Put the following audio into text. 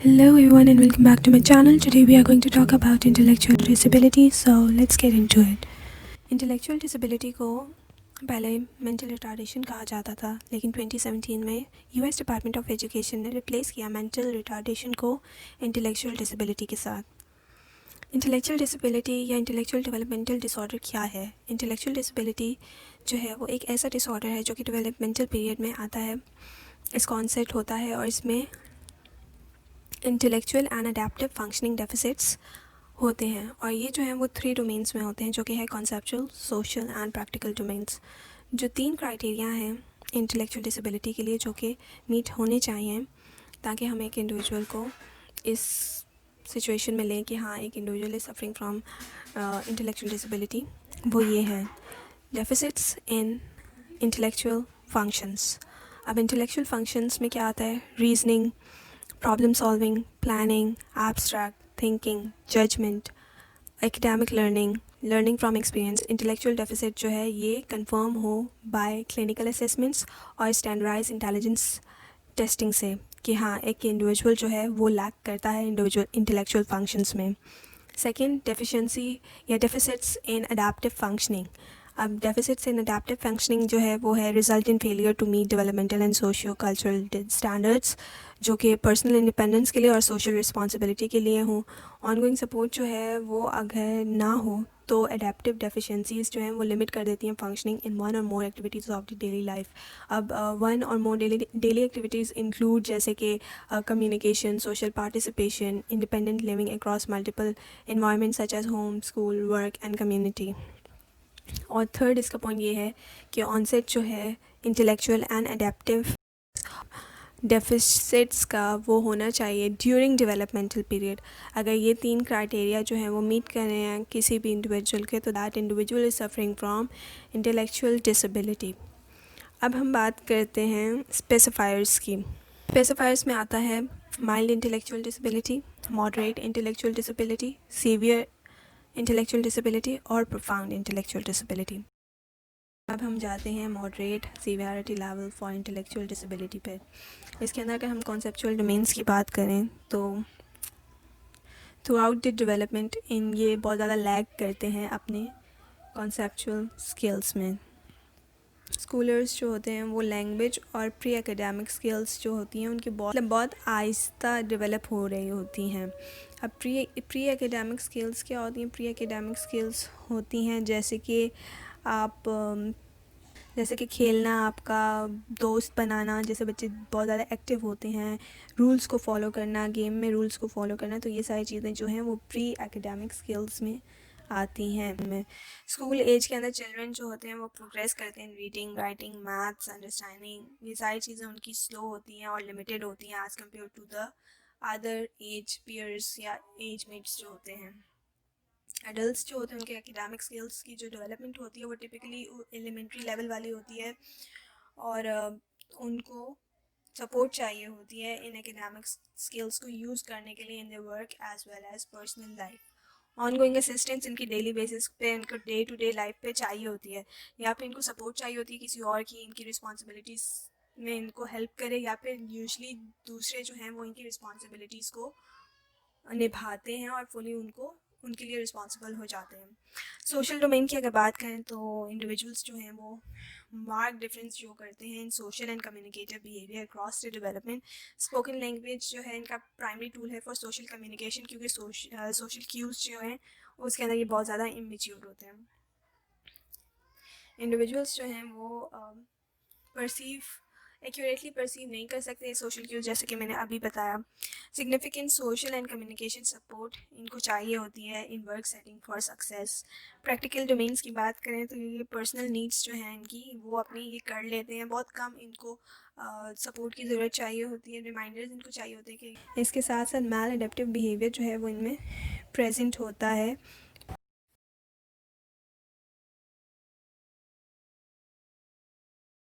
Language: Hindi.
Hello everyone and welcome back to my channel. Today we are going to talk about intellectual disability. So let's get into it. Intellectual disability को पहले mental retardation कहा जाता था, लेकिन 2017 में US डिपार्टमेंट ऑफ एजुकेशन ने रिप्लेस किया mental retardation को intellectual disability के साथ. इंटेलेक्चुअल डिसेबिलिटी या इंटेलेक्चुअल डेवलपमेंटल डिसऑर्डर क्या है? इंटेलेक्चुअल डिसेबिलिटी जो है वो एक ऐसा डिसऑर्डर है जो कि डेवलपमेंटल पीरियड में आता है. इसका ऑनसेट होता है और इसमें intellectual and adaptive functioning deficits होते हैं, और ये जो है वो 3 डोमेन्स में होते हैं, जो कि है conceptual, social and practical domains. जो 3 क्राइटेरिया हैं इंटेलेक्चुअल डिसेबिलिटी के लिए जो कि मीट होने चाहिए ताकि हम एक इंडिविजुअल को इस सिचुएशन में लें कि हाँ, एक individual is suffering from intellectual disability, वो ये है डेफिसिट्स इन इंटेलेक्चुअल फंक्शंस. अब इंटेलेक्चुअल फंक्शंस में क्या आता है? Reasoning, problem solving, planning, abstract thinking, judgment, academic learning, learning from experience. Intellectual deficit जो है ये कंफर्म हो बाय क्लिनिकल असेसमेंट्स और स्टैंडर्डाइज इंटेलिजेंस टेस्टिंग से कि हाँ, एक इंडिविजुअल जो है वो लैक करता है इंडिविजुअल इंटेलेक्चुअल फंक्शंस में. सेकेंड, डेफिशिएंसी या डेफिसिट्स इन अडेप्टिव फंक्शनिंग. अब डेफिसिट्स इन अडेप्टिव फंक्शनिंग जो है वो है result in failure to meet developmental and socio cultural standards, जो कि पर्सनल इंडिपेंडेंस के लिए और सोशल रिस्पॉन्सिबिलिटी के लिए हों. ऑनगोइंग सपोर्ट जो है वो अगर ना हो तो अडेप्टिव डेफिशिएंसीज जो हैं वो लिमिट कर देती हैं functioning in one or more activities of the daily life. अब one or more daily activities include जैसे कि communication, social participation, independent living across multiple environments such as home, school, work and community. और थर्ड इसका पॉइंट ये है कि ऑनसेट जो है इंटेलेक्चुअल एंड अडेप्टिव डेफिसिट्स का वो होना चाहिए ड्यूरिंग डेवलपमेंटल पीरियड. अगर ये 3 क्राइटेरिया जो हैं वो मीट कर रहे हैं किसी भी इंडिविजुअल के, तो that individual is suffering from intellectual disability. अब हम बात करते हैं स्पेसिफायर्स की. स्पेसिफायर्स में आता है mild intellectual disability, moderate intellectual disability, severe intellectual disability और प्रोफाउंड इंटेलेक्चुअल डिसेबिलिटी. अब हम जाते हैं moderate severity level for intellectual disability पे. इसके अंदर अगर हम कॉन्सेप्चुअल डोमेन्स की बात करें तो through out the development in ये बहुत ज़्यादा लैग करते हैं अपने कॉन्सेप्चुअल स्किल्स में. स्कूलर्स जो होते हैं वो लैंग्वेज और प्री एकेडमिक स्किल्स जो होती हैं उनकी बहुत आहिस्ता डेवलप हो रही होती हैं. अब प्री एकेडमिक स्किल्स क्या होती हैं? प्री एकेडमिक स्किल्स होती हैं जैसे कि जैसे कि खेलना, आपका दोस्त बनाना, जैसे बच्चे बहुत ज़्यादा एक्टिव होते हैं, रूल्स को फॉलो करना, गेम में रूल्स को फॉलो करना, तो ये सारी चीज़ें जो हैं वो प्री एकेडमिक स्किल्स में आती हैं. स्कूल एज के अंदर चिल्ड्रन जो होते हैं वो प्रोग्रेस करते हैं रीडिंग, राइटिंग, मैथ्स, अंडरस्टैंडिंग. ये सारी चीज़ें उनकी स्लो होती हैं और लिमिटेड होती हैं as compare to the other age peers या एज मेट्स जो होते हैं. एडल्ट्स जो होते हैं उनके एकेडमिक स्किल्स की जो डेवलपमेंट होती है वो टिपिकली एलिमेंट्री लेवल वाली होती है और उनको सपोर्ट चाहिए होती है इन एकेडमिक स्किल्स को यूज़ करने के लिए in their work as well as personal life. Ongoing assistance इनकी डेली बेसिस पे, इनको डे टू डे लाइफ पे चाहिए होती है, या फिर इनको सपोर्ट चाहिए होती है किसी और की इनकी रिस्पॉन्सिबिलिटीज़ में इनको हेल्प करे, या फिर यूजली दूसरे जो हैं वो इनकी रिस्पॉन्सिबिलिटीज़ को निभाते हैं और फुली उनके लिए रिस्पॉन्सिबल हो जाते हैं. सोशल डोमेन की अगर बात करें तो इंडिविजुअल्स जो हैं वो मार्क डिफरेंस शो करते हैं in social and communicative behaviour across the development. Spoken language जो है इनका प्राइमरी टूल है फॉर सोशल कम्युनिकेशन, क्योंकि सोशल क्यूज जो हैं उसके अंदर ये बहुत ज़्यादा इमेच्योर होते हैं. इंडिविजुअल्स जो हैं वो एक्यूरेटली परसीव नहीं कर सकते सोशल क्यूज, जैसे कि मैंने अभी बताया. Significant social and communication support इनको चाहिए होती है in work setting for success. Practical domains की बात करें तो ये पर्सनल नीड्स जो हैं इनकी वो अपनी ये कर लेते हैं, बहुत कम इनको सपोर्ट की ज़रूरत चाहिए होती है, रिमाइंडर्स इनको चाहिए होते हैं कि. इसके साथ साथ मैल अडेप्टिव बिहेवियर जो है वो इनमें प्रेजेंट होता है